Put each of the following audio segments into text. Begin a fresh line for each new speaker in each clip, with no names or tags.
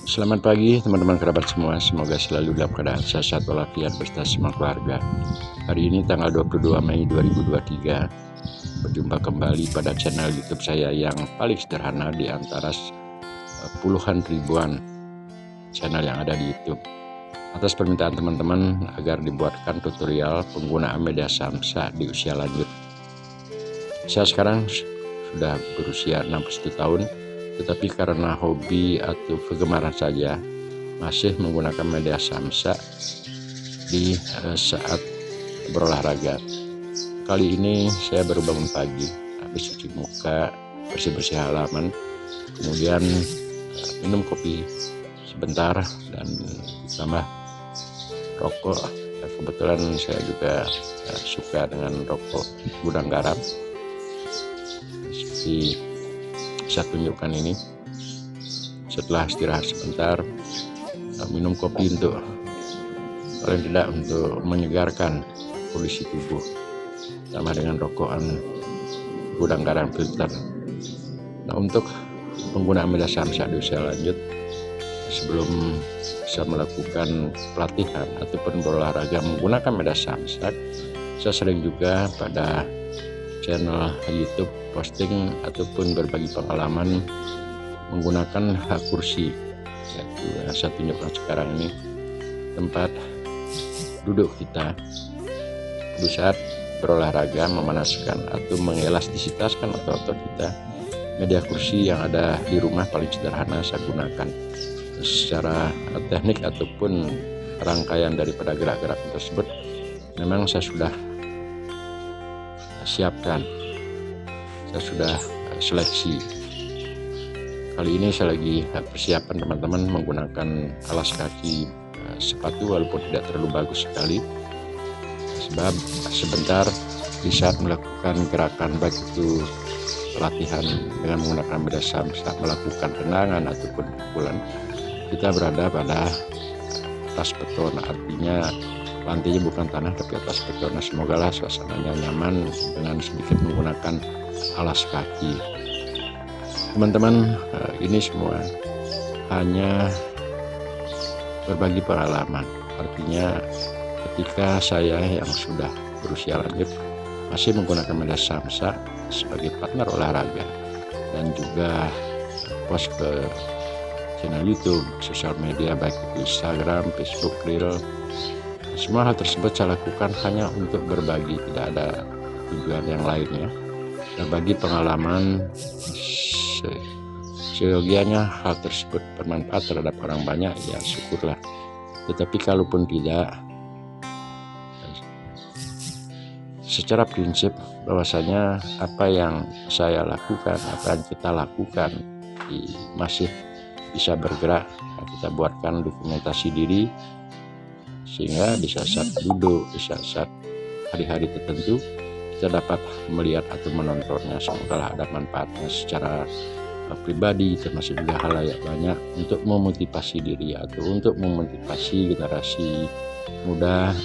Selamat pagi teman-teman kerabat semua, semoga selalu dalam keadaan sehat walafiat beserta semua keluarga. Hari ini tanggal 22 Mei 2023, berjumpa kembali pada channel YouTube saya yang paling sederhana di antara puluhan ribuan channel yang ada di YouTube. Atas permintaan teman-teman agar dibuatkan tutorial penggunaan media samsa di usia lanjut. Saya sekarang sudah berusia 61 tahun, tetapi karena hobi atau kegemaran saja masih menggunakan media samsa di saat berolahraga. Kali ini saya baru bangun pagi, habis cuci muka, bersih-bersih halaman, kemudian minum kopi sebentar dan ditambah rokok. Dan kebetulan saya juga suka dengan rokok gudang garam, seperti saya tunjukkan ini. Setelah istirahat sebentar, minum kopi untuk paling tidak untuk menyegarkan kondisi tubuh, sama dengan rokokan gudang garam filter. Nah, untuk penggunaan media samsa di usia lanjut, sebelum bisa melakukan pelatihan ataupun berolahraga menggunakan media samsa, saya sering juga pada channel YouTube posting ataupun berbagi pengalaman menggunakan hak kursi, yaitu yang saya tunjukkan sekarang ini, tempat duduk kita di saat berolahraga, memanaskan atau mengelastistaskan otot kita. Media kursi yang ada di rumah paling sederhana saya gunakan. Secara teknik ataupun rangkaian daripada gerak-gerak tersebut memang saya sudah siapkan, saya sudah seleksi. Kali ini saya lagi persiapan teman-teman menggunakan alas kaki sepatu, walaupun tidak terlalu bagus sekali, sebab sebentar di saat melakukan gerakan baik itu latihan dengan menggunakan media samsa, melakukan tendangan ataupun pukulan, kita berada pada atas beton, artinya lantainya bukan tanah tapi atas beton. Nah, semogalah suasananya nyaman dengan sedikit menggunakan alas kaki. Teman-teman, ini semua hanya berbagi pengalaman. Artinya ketika saya yang sudah berusia lanjut masih menggunakan media samsa sebagai partner olahraga dan juga post ke channel YouTube, sosial media baik itu Instagram, Facebook, Reel, semua hal tersebut saya lakukan hanya untuk berbagi, tidak ada tujuan yang lainnya. Berbagi pengalaman, seyogianya hal tersebut bermanfaat terhadap orang banyak, ya syukurlah. Tetapi kalaupun tidak, secara prinsip bahwasanya apa yang saya lakukan, apa yang kita lakukan masih bisa bergerak, kita buatkan dokumentasi diri, sehingga di saat duduk, di saat hari-hari tertentu kita dapat melihat atau menontonnya. Semoga ada manfaatnya secara pribadi, termasuk juga halayak banyak, untuk memotivasi diri atau untuk memotivasi generasi muda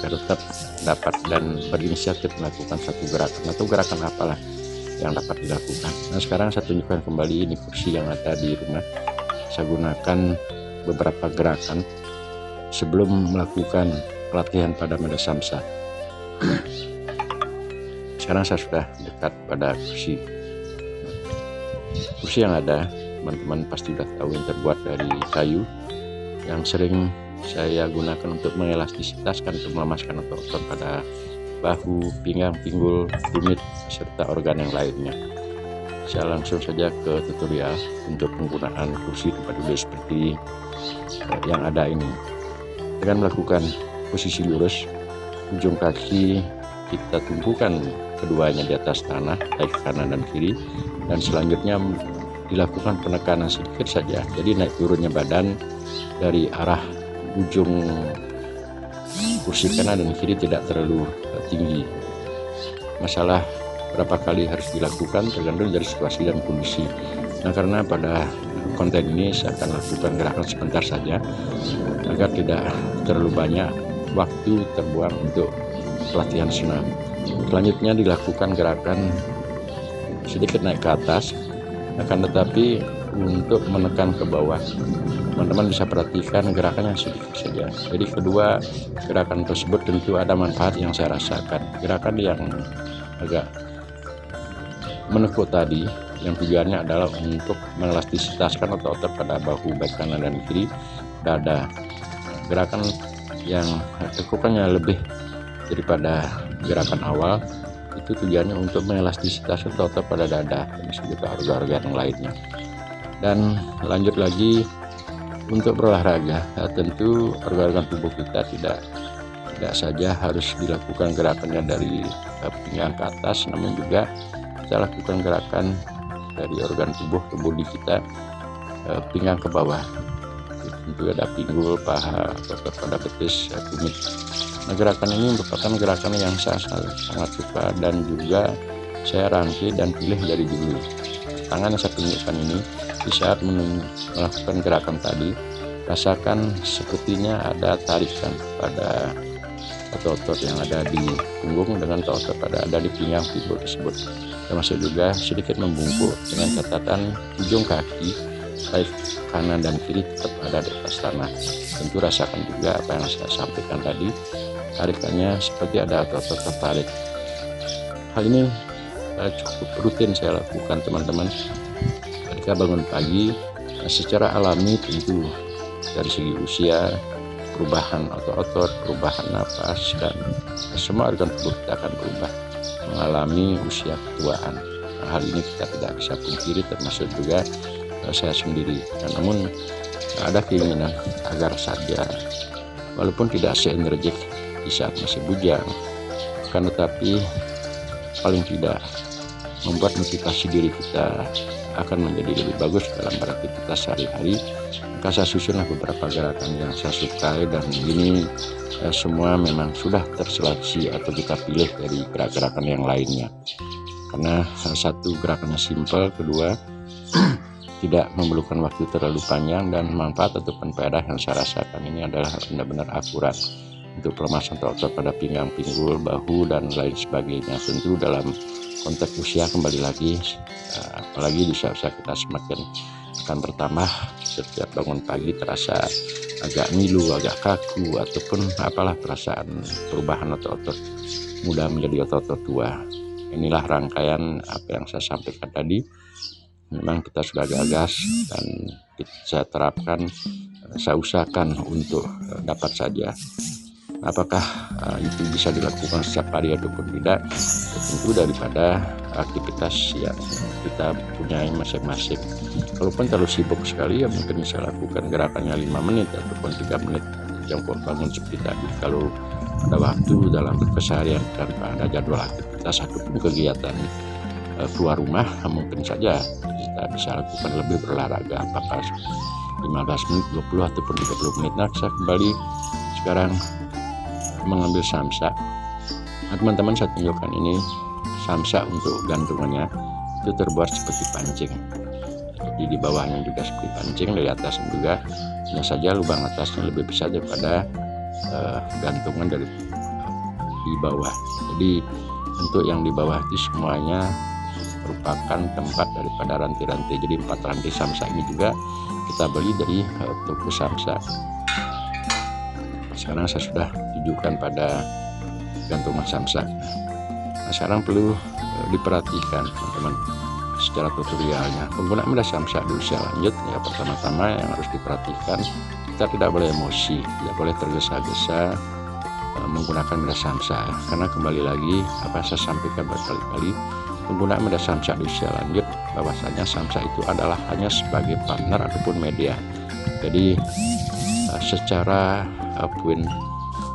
agar tetap dapat dan berinisiatif melakukan satu gerakan atau gerakan apalah yang dapat dilakukan. Nah, sekarang saya tunjukkan kembali ini kursi yang ada di rumah. Saya gunakan beberapa gerakan sebelum melakukan pelatihan pada media samsa. Sekarang saya sudah dekat pada kursi. Kursi yang ada, teman-teman pasti sudah tahu, yang terbuat dari kayu, yang sering saya gunakan untuk mengelastistaskan, untuk melemaskan otot-otot pada bahu, pinggang, pinggul, tumit, serta organ yang lainnya. Saya langsung saja ke tutorial untuk penggunaan kursi tempat duduk seperti yang ada ini. Dengan melakukan posisi lurus, ujung kaki kita tumpukan keduanya di atas tanah, baik kanan dan kiri, dan selanjutnya dilakukan penekanan sedikit saja, jadi naik turunnya badan dari arah ujung kursi kanan dan kiri tidak terlalu tinggi. Masalah berapa kali harus dilakukan tergantung dari situasi dan kondisi. Nah, karena pada konten ini saya akan lakukan gerakan sebentar saja agar tidak terlalu banyak waktu terbuang untuk pelatihan senam. Selanjutnya dilakukan gerakan sedikit naik ke atas, akan tetapi untuk menekan ke bawah. Teman-teman bisa perhatikan gerakannya sedikit saja. Jadi kedua gerakan tersebut tentu ada manfaat yang saya rasakan. Gerakan yang agak menekuk tadi, yang tujuannya adalah untuk melastisitaskan otot-otot pada bahu baik kanan dan kiri, dada. Gerakan yang tekukannya lebih daripada gerakan awal itu tujuannya untuk melastisitas otot pada dada dan juga organ-organ yang lainnya. Dan lanjut lagi untuk berolahraga, tentu organ-organ tubuh kita tidak saja harus dilakukan gerakannya dari pinggang ke atas, namun juga kita lakukan gerakan dari organ tubuh di kita pinggang ke bawah. Tentu ada pinggul, paha, otot pada betis, tumit. Nah, gerakan ini merupakan gerakan yang saya sangat suka dan juga saya rangkai dan pilih dari dulu. Tangan yang saya tunjukkan ini di saat melakukan gerakan tadi, rasakan sepertinya ada tarikan pada otot-otot yang ada di punggung dengan otot pada ada di pinggang pinggul tersebut. Termasuk juga sedikit membungkuk dengan catatan ujung kaki baik kanan dan kiri tetap ada di atas tanah. Tentu rasakan juga apa yang saya sampaikan tadi, tarikannya seperti ada otot-otot tertarik. Hal ini cukup rutin saya lakukan teman-teman ketika bangun pagi. Secara alami tentu dari segi usia, perubahan otot-otot, perubahan napas, dan semua organ tubuh kita akan berubah mengalami usia ketuaan. Hal ini kita tidak bisa pungkiri, termasuk juga saya sendiri. Namun ada keinginan agar saja walaupun tidak seenergik di saat masih bujang, kan tetapi paling tidak membuat motivasi diri kita akan menjadi lebih bagus dalam beraktivitas sehari-hari. Maka saya susunlah beberapa gerakan yang saya sukai, dan ini semua memang sudah terseleksi atau kita pilih dari gerakan yang lainnya, karena satu gerakannya simpel, kedua tidak memerlukan waktu terlalu panjang, dan manfaat ataupun faedah yang saya rasakan ini adalah benar-benar akurat untuk pelemasan otot pada pinggang, pinggul, bahu, dan lain sebagainya. Tentu dalam konteks usia kembali lagi, apalagi di saat kita semakin akan bertambah, setiap bangun pagi terasa agak ngilu, agak kaku, ataupun apalah perasaan perubahan otot-otot muda menjadi otot-otot tua. Inilah rangkaian apa yang saya sampaikan tadi. Memang kita sudah gagas dan saya terapkan, saya usahakan untuk dapat saja. Apakah itu bisa dilakukan setiap hari ataupun tidak, tentu daripada aktivitas yang kita punya masing-masing. Kalaupun terlalu sibuk sekali, ya mungkin bisa lakukan gerakannya 5 menit ataupun 3 menit jongkok bangun seperti tadi. Kalau ada waktu dalam keseharian tanpa ada jadwal aktivitas ataupun kegiatan keluar rumah, mungkin saja kita bisa lakukan lebih berolahraga, apakah 15 menit, 20 ataupun 30 menit. Nah, saya kembali sekarang mengambil samsa. Nah, teman-teman, saya tunjukkan ini samsa untuk gantungannya itu terbuat seperti pancing. Jadi di bawahnya juga seperti pancing, dari atasnya juga, hanya saja lubang atasnya lebih besar daripada gantungan dari di bawah. Jadi untuk yang di bawah itu semuanya merupakan tempat daripada rantai-rantai. Jadi 4 rantai samsa ini juga kita beli dari toko samsa. Sekarang saya sudah tunjukkan pada gantungan samsa. Nah, sekarang perlu diperhatikan teman-teman secara tutorialnya. Penggunaan media samsa di usia lanjut, ya pertama-tama yang harus diperhatikan, kita tidak boleh emosi, tidak boleh tergesa-gesa menggunakan media samsa, karena kembali lagi apa saya sampaikan berkali-kali, penggunaan media samsa di usia lanjut, bahwasanya samsa itu adalah hanya sebagai partner ataupun media. Jadi secara poin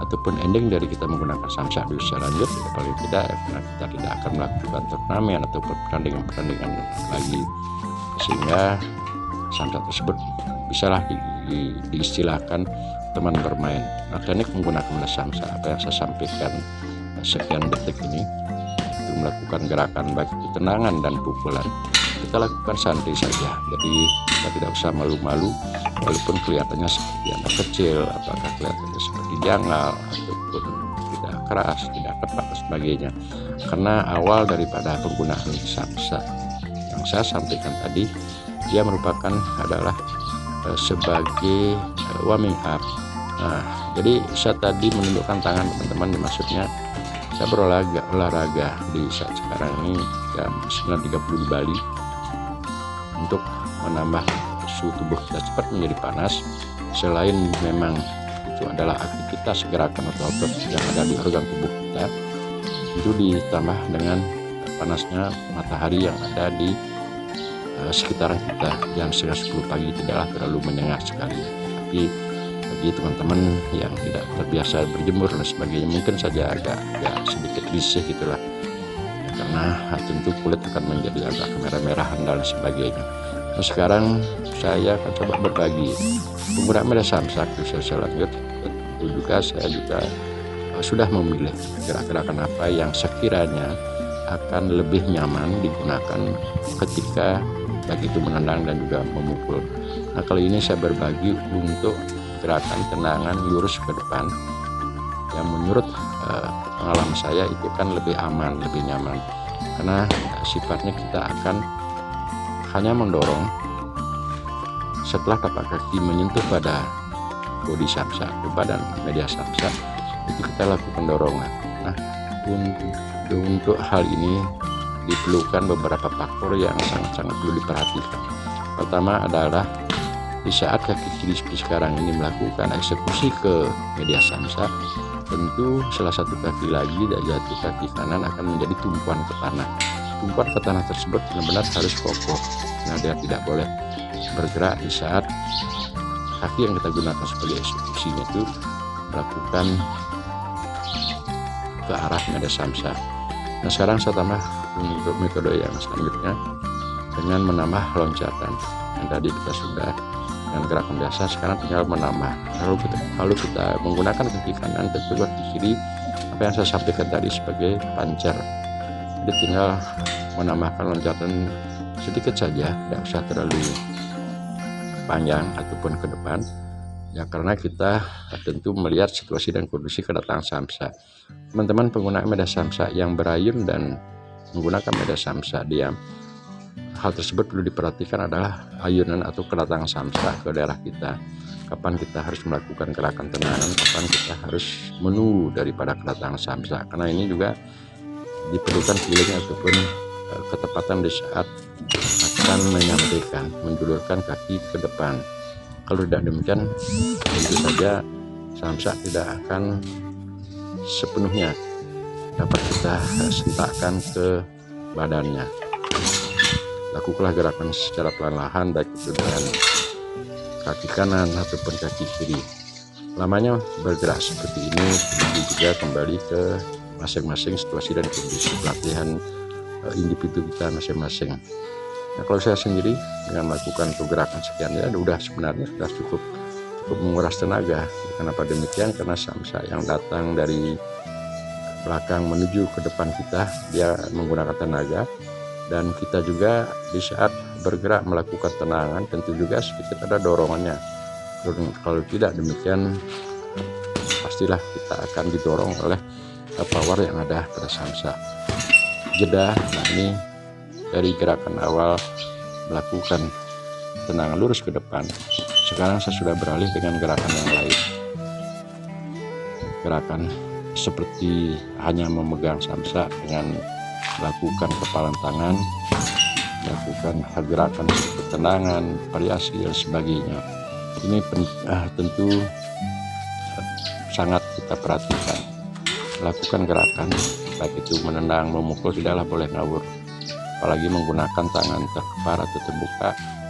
ataupun ending dari kita menggunakan samsa di usia lanjut, ya paling tidak karena kita tidak akan melakukan turnamen ataupun pertandingan lagi, sehingga samsa tersebut bisalah diistilahkan teman bermain. Nah, teknik menggunakan media samsa apa yang saya sampaikan sekian detik ini, itu melakukan gerakan baik itu tendangan dan pukulan, kita lakukan santai saja. Jadi kita tidak usah malu-malu, walaupun kelihatannya seperti anak kecil, apakah kelihatannya seperti jangal ataupun tidak keras, tidak ketat dan sebagainya. Karena awal daripada penggunaan samsa yang saya sampaikan tadi dia merupakan adalah sebagai warming up. Nah, jadi saya tadi menundukkan tangan teman-teman, maksudnya saya berolahraga di saat sekarang ini jam 9.30 di Bali untuk menambah suhu tubuh kita cepat menjadi panas. Selain memang itu adalah aktivitas gerakan atau otot yang ada di organ tubuh kita, itu ditambah dengan panasnya matahari yang ada di sekitaran kita. Jam setengah 10 pagi tidaklah terlalu menyengat sekali, tapi bagi teman-teman yang tidak terbiasa berjemur dan sebagainya mungkin saja agak sedikit risih gitulah, karena tentu kulit akan menjadi agak kemerah-merahan dan sebagainya. Nah, sekarang saya akan coba berbagi penggunaan media samsak di sesi lanjut. Tentu juga saya juga sudah memilih gerak-gerakan apa yang sekiranya akan lebih nyaman digunakan ketika baik itu menendang dan juga memukul. Nah, kali ini saya berbagi untuk gerakan tendangan lurus ke depan yang menurut pengalaman saya itu kan lebih aman, lebih nyaman, karena sifatnya kita akan hanya mendorong setelah tapak kaki menyentuh pada bodi samsak, ke badan media samsak, itu kita lakukan dorongan. Nah, untuk hal ini diperlukan beberapa faktor yang sangat-sangat perlu diperhatikan. Pertama adalah di saat kaki kiri seperti sekarang ini melakukan eksekusi ke media samsak, tentu salah satu kaki lagi dan jatuh kaki kanan akan menjadi tumpuan ke tanah. Tumpuan ke tanah tersebut benar-benar harus kokoh. Nah, dia tidak boleh bergerak di saat kaki yang kita gunakan sebagai eksekusinya itu melakukan ke arah media samsak. Nah, sekarang saya tambah untuk metode yang selanjutnya dengan menambah loncatan. Yang tadi kita sudah dengan gerakan biasa, sekarang tinggal menambah. Lalu kita menggunakan kaki kanan, tentu kaki kiri apa yang saya sampaikan tadi sebagai pancar. Jadi tinggal menambahkan loncatan sedikit saja, tidak usah terlalu panjang ataupun ke depan ya, karena kita tentu melihat situasi dan kondisi kedatangan samsak. Teman-teman pengguna media samsak yang berayun dan menggunakan media samsak, hal tersebut perlu diperhatikan adalah ayunan atau kedatangan samsak ke daerah kita. Kapan kita harus melakukan gerakan tendangan, kapan kita harus menunggu daripada kedatangan samsak, karena ini juga diperlukan feeling ataupun ketepatan di saat akan menyampaikan, menjulurkan kaki ke depan. Kalau tidak demikian, tentu saja samsak tidak akan sepenuhnya dapat kita sentakkan ke badannya. Lakukanlah gerakan secara perlahan, baik itu dengan kaki kanan ataupun kaki kiri. Lamanya bergerak seperti ini, tentu juga kembali ke masing-masing situasi dan kondisi pelatihan individu kita masing-masing. Nah, kalau saya sendiri dengan melakukan gerakan sekian ya sebenarnya sudah cukup menguras tenaga. Kenapa demikian? Karena samsak yang datang dari belakang menuju ke depan kita, dia menggunakan tenaga, dan kita juga di saat bergerak melakukan tendangan tentu juga sedikit ada dorongannya. Kalau tidak demikian, pastilah kita akan didorong oleh power yang ada pada samsak. Jeda. Nah, ini dari gerakan awal melakukan tendangan lurus ke depan. Sekarang saya sudah beralih dengan gerakan yang lain. Gerakan seperti hanya memegang samsak dengan melakukan kepalan tangan, melakukan gerakan seperti tendangan, variasi dan sebagainya. Ini tentu sangat kita perhatikan. Melakukan gerakan baik itu menendang, memukul tidaklah boleh ngawur, apalagi menggunakan tangan terkepar atau terbuka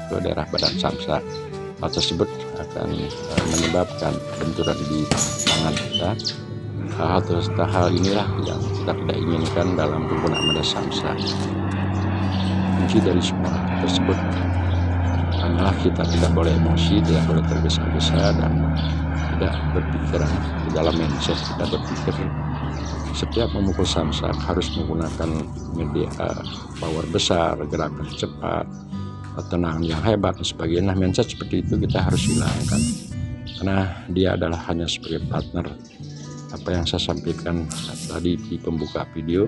ke daerah badan samsak. Hal tersebut akan menyebabkan benturan di tangan kita. Hal inilah yang kita tidak inginkan dalam penggunaan media samsak. Kunci dari semua tersebut adalah kita tidak boleh emosi, tidak boleh tergesa-gesa, dan tidak berpikir di dalam mindset kita berpikir setiap memukul samsak harus menggunakan media power besar, gerakan cepat, tendangan yang hebat dan sebagainya. Mindset seperti itu kita harus hilangkan, karena dia adalah hanya sebagai partner. Apa yang saya sampaikan tadi di pembuka video,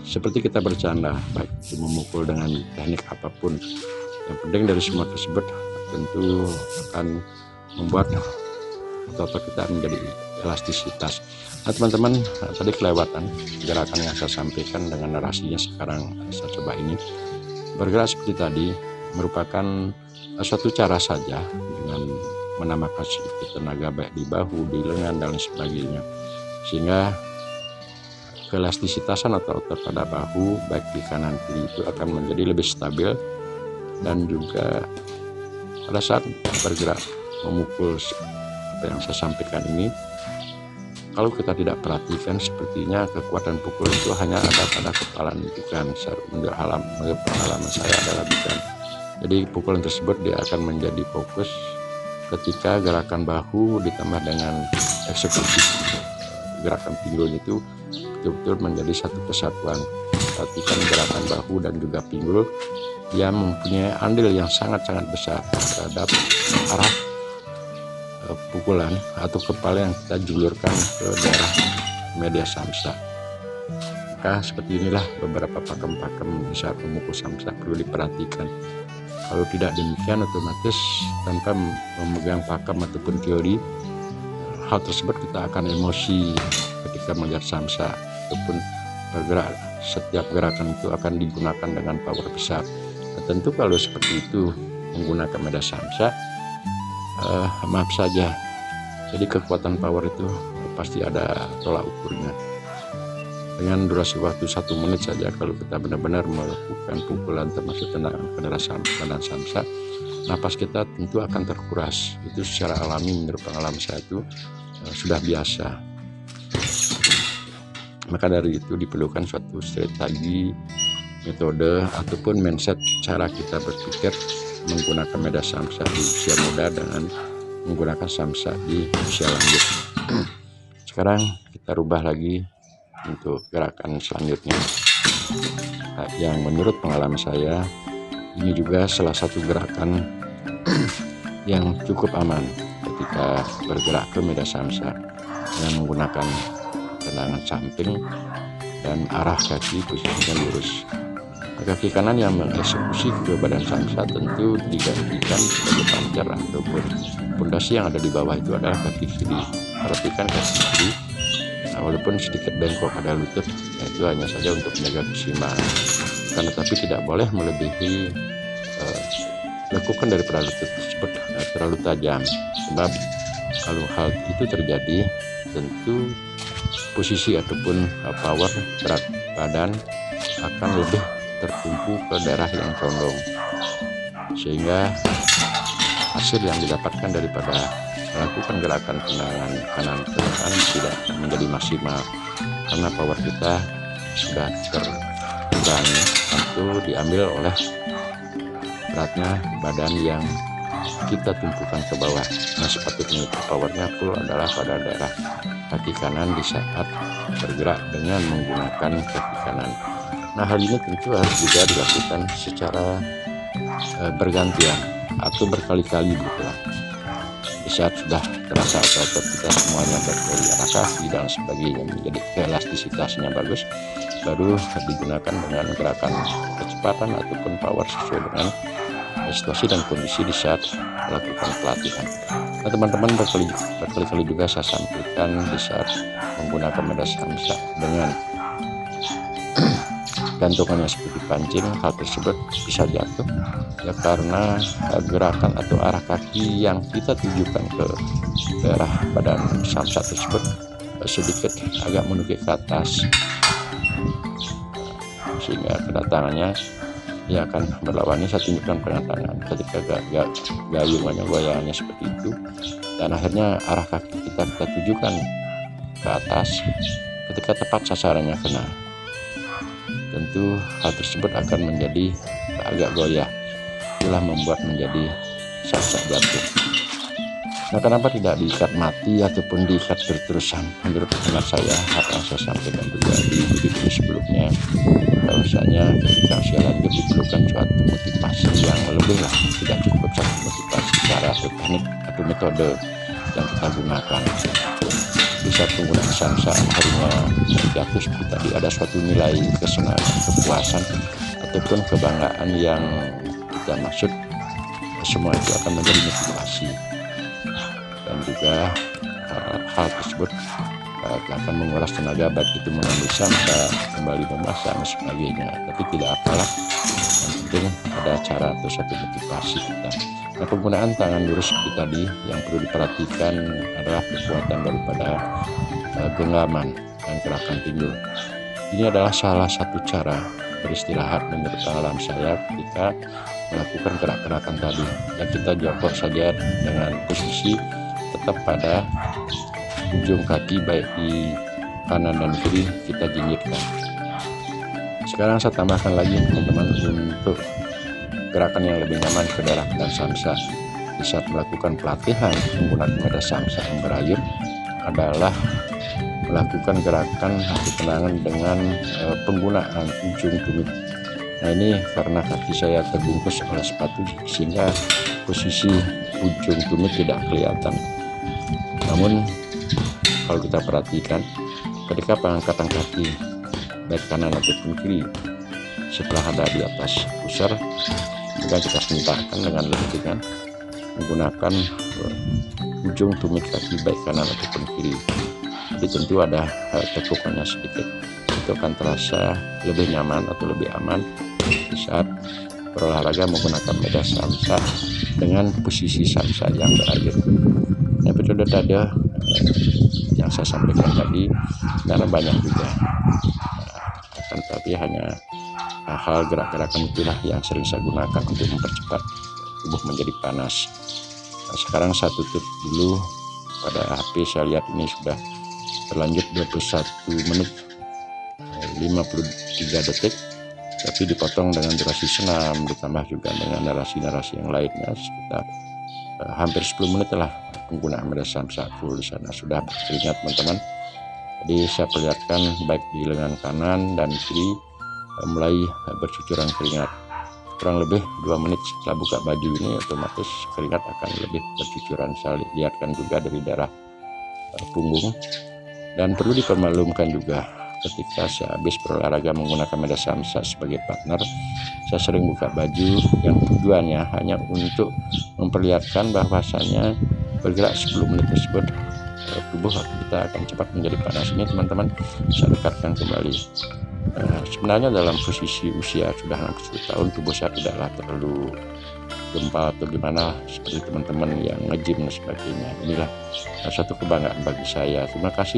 seperti kita bercanda, baik itu memukul dengan teknik apapun, Yang penting dari semua tersebut tentu akan membuat otot kita menjadi elastisitas. Nah teman-teman, tadi kelewatan gerakan yang saya sampaikan dengan narasinya, sekarang saya coba ini. Bergerak seperti tadi merupakan suatu cara saja dengan menambahkan sedikit tenaga baik di bahu, di lengan dan lain sebagainya, sehingga keelastisitasan atau otot pada bahu baik di kanan kiri itu akan menjadi lebih stabil. Dan juga pada saat bergerak memukul apa yang saya sampaikan ini, kalau kita tidak perhatikan sepertinya kekuatan pukul itu hanya ada pada kepala, bukan. Menurut pengalaman saya adalah bukan. Jadi pukulan tersebut dia akan menjadi fokus ketika gerakan bahu ditambah dengan eksekusi gerakan pinggul itu betul-betul menjadi satu kesatuan. Perhatikan gerakan bahu dan juga pinggul, dia mempunyai andil yang sangat-sangat besar terhadap arah pukulan atau kepala yang kita julurkan ke daerah media samsa. Maka seperti inilah beberapa pakem-pakem di saat memukul samsa perlu diperhatikan. Kalau tidak demikian, otomatis tanpa memegang pakem ataupun teori, hal tersebut kita akan emosi ketika melihat samsa ataupun bergerak. Setiap gerakan itu akan digunakan dengan power besar. Nah, tentu kalau seperti itu menggunakan media samsa, maaf saja, jadi kekuatan power itu pasti ada tolak ukurnya. Dengan durasi waktu 1 menit saja, kalau kita benar-benar melakukan pukulan termasuk tendangan ke badan samsa, napas kita tentu akan terkuras. Itu secara alami, menurut pengalaman saya itu sudah biasa. Maka dari itu diperlukan suatu strategi, metode ataupun mindset cara kita berpikir menggunakan media samsa di usia muda dengan menggunakan samsa di usia lanjut. Sekarang kita rubah lagi untuk gerakan selanjutnya. Nah, yang menurut pengalaman saya ini juga salah satu gerakan yang cukup aman ketika bergerak ke media samsa dengan menggunakan tendangan samping dan arah kaki posisinya lurus. Kaki kanan yang mengeksekusi ke badan samsa tentu digantikan sebagai pancar ataupun pondasi yang ada di bawah itu adalah kaki kiri. Perhatikan kaki kiri, nah, walaupun sedikit bengkok pada lutut, itu hanya saja untuk menjaga keseimbangan. Karena tapi tidak boleh melebihi lekukan daripada lutut tersebut terlalu tajam. Sebab kalau hal itu terjadi, tentu posisi ataupun power berat badan akan lebih tertumpu ke daerah yang condong, sehingga hasil yang didapatkan daripada melakukan gerakan tendangan kanan ke depan tidak menjadi maksimal karena power kita sudah terkurangi atau diambil oleh beratnya badan yang kita tumpukan ke bawah. Nah, sepatutnya itu powernya full adalah pada daerah kaki kanan di saat bergerak dengan menggunakan kaki kanan. Nah, hal ini tentu harus juga dilakukan secara bergantian atau berkali-kali gitu lah. Di saat sudah terasa otot kita semuanya dari arah kaki dan sebagainya menjadi elastisitasnya bagus, baru digunakan dengan gerakan kecepatan ataupun power sesuai dengan situasi dan kondisi di saat melakukan pelatihan. Nah, teman-teman, berkali-kali juga saya sampaikan di saat menggunakan media samsa dengan gantungannya seperti pancing, hal tersebut bisa jatuh ya karena gerakan atau arah kaki yang kita tujukan ke daerah badan samsa tersebut sedikit agak menukik ke atas, sehingga kedatangannya ia akan berlawannya. Saya tunjukkan tangan ketika gayungannya, goyangannya seperti itu, dan akhirnya arah kaki kita tujukan ke atas. Ketika tepat sasarannya kena, tentu hal tersebut akan menjadi agak goyah, itulah membuat menjadi samsa jatuh. Nah, kenapa tidak diikat mati ataupun diikat berterusan? Menurut hemat saya, apa yang saya sampaikan juga di video sebelumnya, bahwasanya ketika usia lanjut diperlukan suatu motivasi yang lebih lah, tidak cukup satu motivasi cara atau teknik atau metode yang kita gunakan. Di saat penggunaan samsa harinya jatuh seperti tadi, ada suatu nilai kesenangan, kepuasan ataupun kebanggaan yang kita kita maksud, semua itu akan menjadi motivasi. Dan juga hal tersebut akan menguras tenaga, baik itu mengambil samsa, kembali memasang, sebagainya. Tapi tidak apalah, yang penting ada cara atau satu motivasi kita. Nah, penggunaan tangan lurus seperti tadi yang perlu diperhatikan adalah kekuatan daripada genggaman dan gerakan pinggul. Ini adalah salah satu cara beristirahat menurut pengalaman saya ketika melakukan gerak-gerakan tadi. Dan kita jongkok saja dengan posisi tetap pada ujung kaki, baik di kanan dan kiri kita jinjitkan. Sekarang saya tambahkan lagi teman-teman untuk gerakan yang lebih nyaman ke daerah dan samsa di saat melakukan pelatihan menggunakan medan samsa yang berayun adalah melakukan gerakan kaki tendangan dengan penggunaan ujung tumit. Nah, ini karena kaki saya terbungkus oleh sepatu sehingga posisi ujung tumit tidak kelihatan. Namun kalau kita perhatikan ketika pengangkatan kaki baik kanan ataupun kiri setelah ada di atas pusar, juga kita sentakkan dengan lengan menggunakan ujung tumit kaki baik kanan ataupun kiri. Jadi tentu ada tekukannya sedikit, itu akan terasa lebih nyaman atau lebih aman di saat berolahraga menggunakan medan samsa dengan posisi samsa yang berayun. Nah, metode tadi yang saya sampaikan tadi karena banyak juga, akan tapi hanya hal gerak-gerakan itulah yang sering saya gunakan untuk mempercepat tubuh menjadi panas. Nah, sekarang saya tutup dulu pada HP. Saya lihat ini sudah berlanjut 21 menit 53 detik, tapi dipotong dengan durasi senam ditambah juga dengan narasi-narasi yang lainnya sekitar hampir 10 menit lah penggunaan medan samsa full. Di sana sudah berkeringat teman-teman. Jadi saya perlihatkan baik di lengan kanan dan kiri mulai bercucuran keringat. Kurang lebih 2 menit setelah buka baju ini otomatis keringat akan lebih bercucuran. Saya lihatkan juga dari daerah punggung. Dan perlu dipermaklumkan juga ketika saya habis berolahraga menggunakan medan samsa sebagai partner, saya sering buka baju yang tujuannya hanya untuk memperlihatkan bahwasannya bergerak 10 menit tersebut tubuh kita akan cepat menjadi panas. Ini teman-teman saya dekatkan kembali. Sebenarnya dalam posisi usia sudah 60 tahun tubuh saya tidaklah terlalu gempal atau gimana seperti teman-teman yang nge-gym dan sebagainya. Inilah satu kebanggaan bagi saya. Terima kasih.